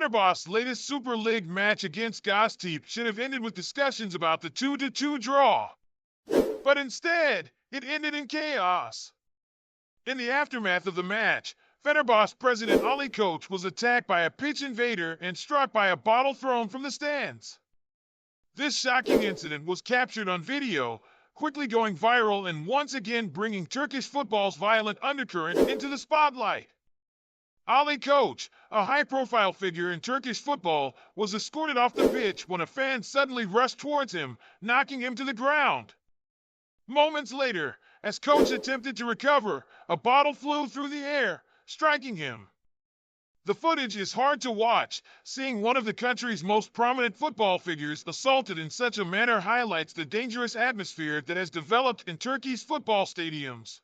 Fenerbahce's latest Super Lig match against Goztepe should have ended with discussions about the 2-2 draw. But instead, it ended in chaos. In the aftermath of the match, Fenerbahce President Ali Koç was attacked by a pitch invader and struck by a bottle thrown from the stands. This shocking incident was captured on video, quickly going viral and once again bringing Turkish football's violent undercurrent into the spotlight. Ali Koç, a high-profile figure in Turkish football, was escorted off the pitch when a fan suddenly rushed towards him, knocking him to the ground. Moments later, as Koç attempted to recover, a bottle flew through the air, striking him. The footage is hard to watch. Seeing one of the country's most prominent football figures assaulted in such a manner highlights the dangerous atmosphere that has developed in Turkey's football stadiums.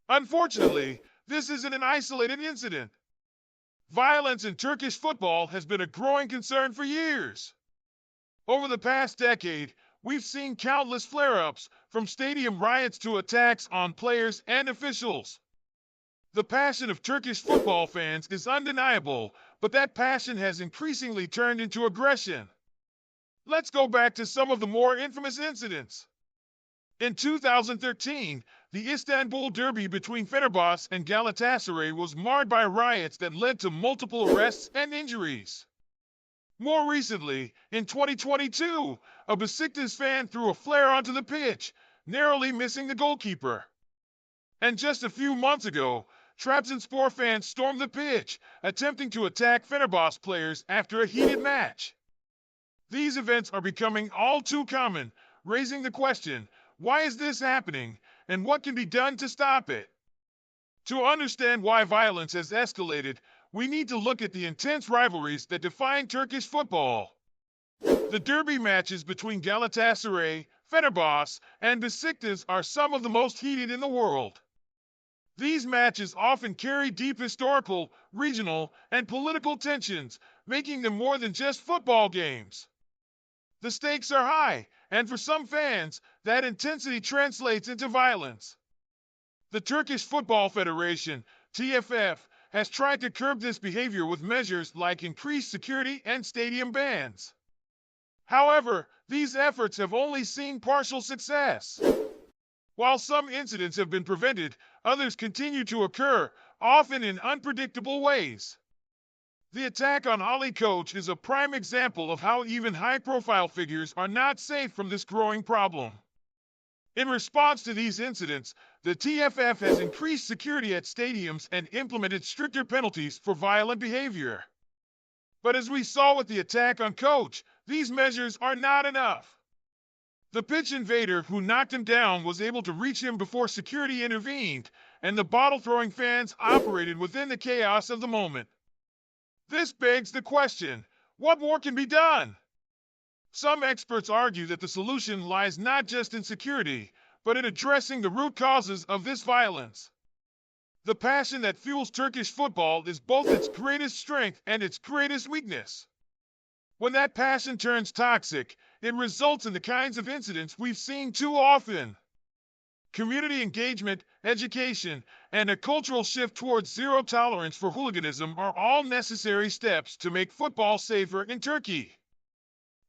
Unfortunately, this isn't an isolated incident. Violence in Turkish football has been a growing concern for years. Over the past decade, we've seen countless flare-ups, from stadium riots to attacks on players and officials. The passion of Turkish football fans is undeniable, but that passion has increasingly turned into aggression. Let's go back to some of the more infamous incidents. In 2013, the Istanbul derby between Fenerbahce and Galatasaray was marred by riots that led to multiple arrests and injuries. More recently, in 2022, a Besiktas fan threw a flare onto the pitch, narrowly missing the goalkeeper. And just a few months ago, Trabzonspor fans stormed the pitch, attempting to attack Fenerbahce players after a heated match. These events are becoming all too common, raising the question, why is this happening, and what can be done to stop it? To understand why violence has escalated, we need to look at the intense rivalries that define Turkish football. The derby matches between Galatasaray, Fenerbahce, and Besiktas are some of the most heated in the world. These matches often carry deep historical, regional, and political tensions, making them more than just football games. The stakes are high, and for some fans, that intensity translates into violence. The Turkish Football Federation, TFF, has tried to curb this behavior with measures like increased security and stadium bans. However, these efforts have only seen partial success. While some incidents have been prevented, others continue to occur, often in unpredictable ways. The attack on Ali Koç is a prime example of how even high-profile figures are not safe from this growing problem. In response to these incidents, the TFF has increased security at stadiums and implemented stricter penalties for violent behavior. But as we saw with the attack on Koç, these measures are not enough. The pitch invader who knocked him down was able to reach him before security intervened, and the bottle-throwing fans operated within the chaos of the moment. This begs the question, what more can be done? Some experts argue that the solution lies not just in security, but in addressing the root causes of this violence. The passion that fuels Turkish football is both its greatest strength and its greatest weakness. When that passion turns toxic, it results in the kinds of incidents we've seen too often. Community engagement, education, and a cultural shift towards zero tolerance for hooliganism are all necessary steps to make football safer in Turkey.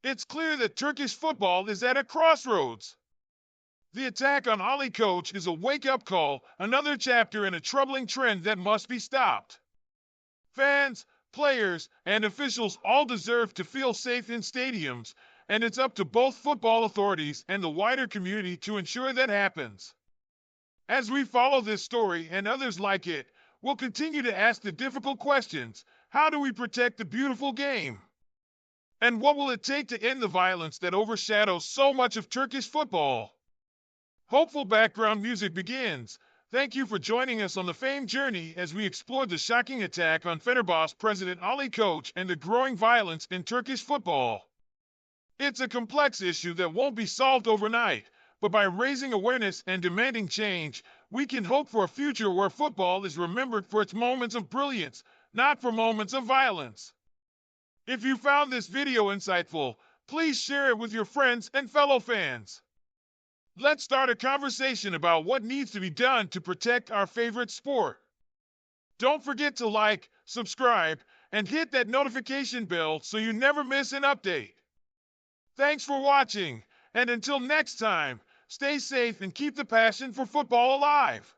It's clear that Turkish football is at a crossroads. The attack on Ali Koç is a wake-up call, another chapter in a troubling trend that must be stopped. Fans, players, and officials all deserve to feel safe in stadiums, and it's up to both football authorities and the wider community to ensure that happens. As we follow this story and others like it, we'll continue to ask the difficult questions. How do we protect the beautiful game? And what will it take to end the violence that overshadows so much of Turkish football? Hopeful background music begins. Thank you for joining us on the fame journey as we explore the shocking attack on Fenerbahce President Ali Koç and the growing violence in Turkish football. It's a complex issue that won't be solved overnight, but by raising awareness and demanding change, we can hope for a future where football is remembered for its moments of brilliance, not for moments of violence. If you found this video insightful, please share it with your friends and fellow fans. Let's start a conversation about what needs to be done to protect our favorite sport. Don't forget to like, subscribe, and hit that notification bell so you never miss an update. Thanks for watching, and until next time, stay safe and keep the passion for football alive.